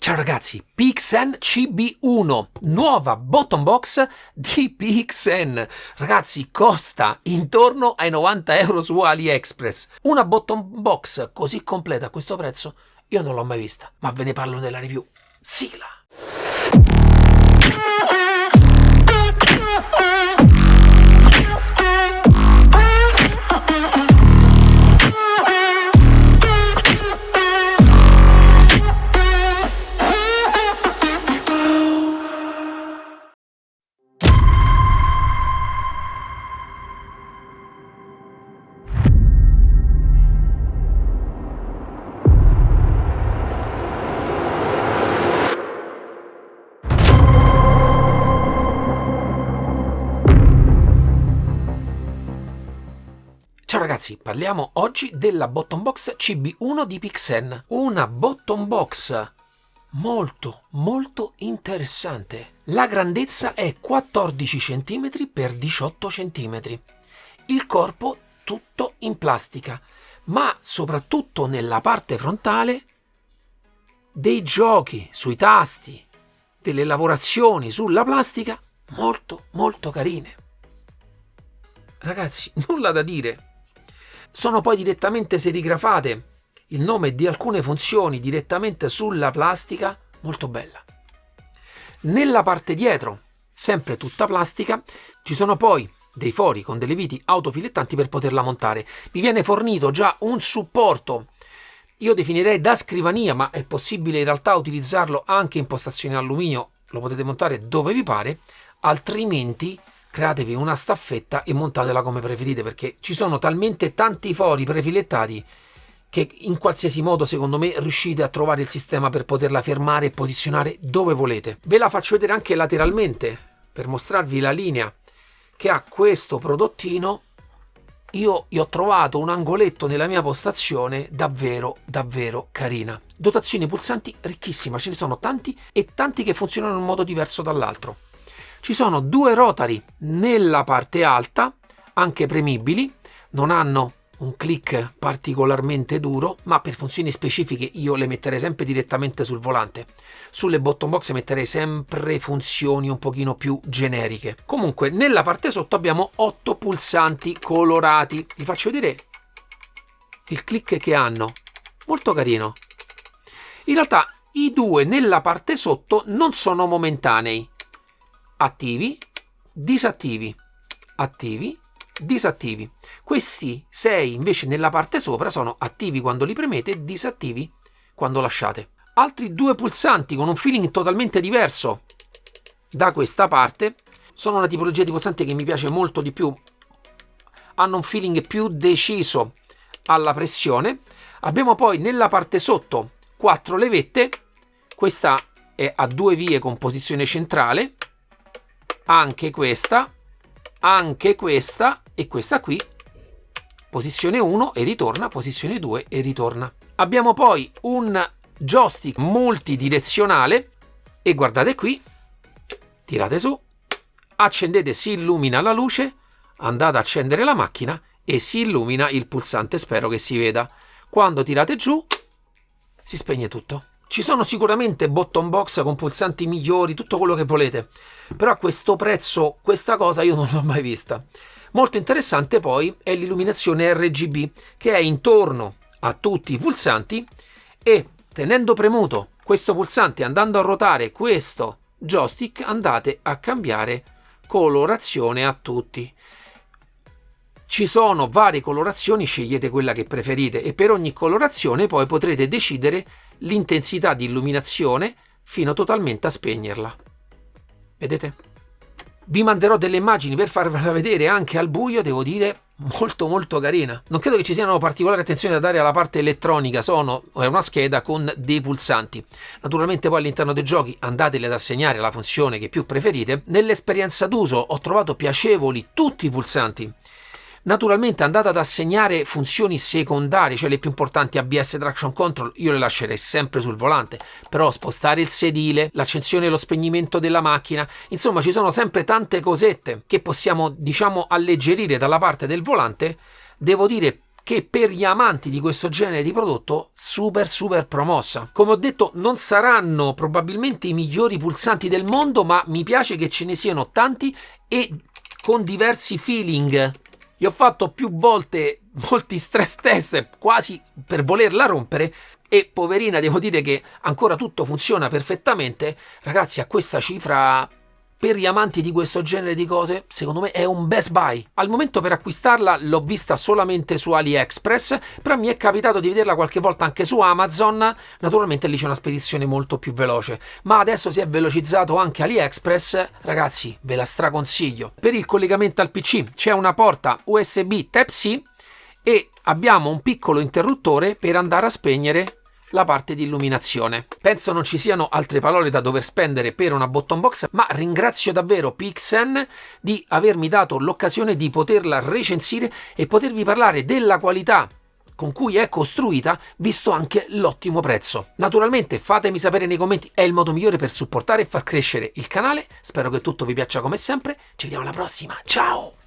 Ciao ragazzi, PXN CB1, nuova bottom box di PXN. Ragazzi, costa intorno ai 90 euro su AliExpress. Una bottom box così completa a questo prezzo io non l'ho mai vista, ma ve ne parlo nella review. Sigla! Ciao ragazzi, parliamo oggi della bottom box CB1 di PXN, una bottom box molto interessante. La grandezza è 14 cm x 18 cm, il corpo tutto in plastica, ma soprattutto nella parte frontale dei giochi sui tasti, delle lavorazioni sulla plastica molto carine. Ragazzi, nulla da dire. Sono poi direttamente serigrafate il nome di alcune funzioni direttamente sulla plastica, molto bella. Nella parte dietro, sempre tutta plastica, ci sono poi dei fori con delle viti autofilettanti per poterla montare. Vi viene fornito già un supporto, io definirei da scrivania, ma è possibile in realtà utilizzarlo anche in postazione alluminio, lo potete montare dove vi pare, altrimenti createvi una staffetta e montatela come preferite, perché ci sono talmente tanti fori prefilettati che in qualsiasi modo secondo me riuscite a trovare il sistema per poterla fermare e posizionare dove volete. Ve la faccio vedere anche lateralmente per mostrarvi la linea che ha questo prodottino. Io gli ho trovato un angoletto nella mia postazione davvero carina. Dotazione pulsanti ricchissima, ce ne sono tanti e tanti che funzionano in modo diverso dall'altro. Ci sono due rotari nella parte alta, anche premibili, non hanno un click particolarmente duro, ma per funzioni specifiche io le metterei sempre direttamente sul volante. Sulle bottom box metterei sempre funzioni un pochino più generiche. Comunque nella parte sotto abbiamo 8 pulsanti colorati. Vi faccio vedere il click che hanno, molto carino. In realtà i due nella parte sotto non sono momentanei. Attivi, disattivi, attivi, disattivi. Questi 6 invece nella parte sopra sono attivi quando li premete e disattivi quando lasciate. Altri due pulsanti con un feeling totalmente diverso da questa parte sono una tipologia di pulsante che mi piace molto di più, hanno un feeling più deciso alla pressione. Abbiamo poi nella parte sotto 4 levette, questa è a 2 vie con posizione centrale, anche questa e questa qui, posizione 1 e ritorna, posizione 2 e ritorna. Abbiamo poi un joystick multidirezionale e guardate qui, tirate su, accendete, si illumina la luce, andate a accendere la macchina e si illumina il pulsante, spero che si veda. Quando tirate giù si spegne tutto. Ci sono sicuramente bottom box con pulsanti migliori, tutto quello che volete, però a questo prezzo questa cosa io non l'ho mai vista. Molto interessante poi è l'illuminazione RGB che è intorno a tutti i pulsanti e tenendo premuto questo pulsante, andando a ruotare questo joystick, andate a cambiare colorazione a tutti. Ci sono varie colorazioni, scegliete quella che preferite e per ogni colorazione poi potrete decidere l'intensità di illuminazione fino totalmente a spegnerla. Vedete? Vi manderò delle immagini per farvela vedere anche al buio, devo dire molto carina. Non credo che ci siano particolari attenzioni da dare alla parte elettronica, è una scheda con dei pulsanti. Naturalmente poi all'interno dei giochi andateli ad assegnare la funzione che più preferite. Nell'esperienza d'uso ho trovato piacevoli tutti i pulsanti. Naturalmente andate ad assegnare funzioni secondarie, cioè le più importanti, ABS, traction control, io le lascerei sempre sul volante, però spostare il sedile, l'accensione e lo spegnimento della macchina, insomma ci sono sempre tante cosette che possiamo, diciamo, alleggerire dalla parte del volante. Devo dire che per gli amanti di questo genere di prodotto super promossa. Come ho detto, non saranno probabilmente i migliori pulsanti del mondo, ma mi piace che ce ne siano tanti e con diversi feeling. Io ho fatto più volte molti stress test quasi per volerla rompere e poverina, devo dire che ancora tutto funziona perfettamente. Ragazzi, a questa cifra, per gli amanti di questo genere di cose, secondo me è un best buy. Al momento per acquistarla l'ho vista solamente su AliExpress, però mi è capitato di vederla qualche volta anche su Amazon. Naturalmente lì c'è una spedizione molto più veloce, ma adesso si è velocizzato anche AliExpress. Ragazzi, ve la straconsiglio. Per il collegamento al PC c'è una porta USB Type-C e abbiamo un piccolo interruttore per andare a spegnere la parte di illuminazione. Penso non ci siano altre parole da dover spendere per una button box, ma ringrazio davvero PXN di avermi dato l'occasione di poterla recensire e potervi parlare della qualità con cui è costruita, visto anche l'ottimo prezzo. Naturalmente fatemi sapere nei commenti, è il modo migliore per supportare e far crescere il canale. Spero che tutto vi piaccia come sempre, ci vediamo alla prossima, ciao!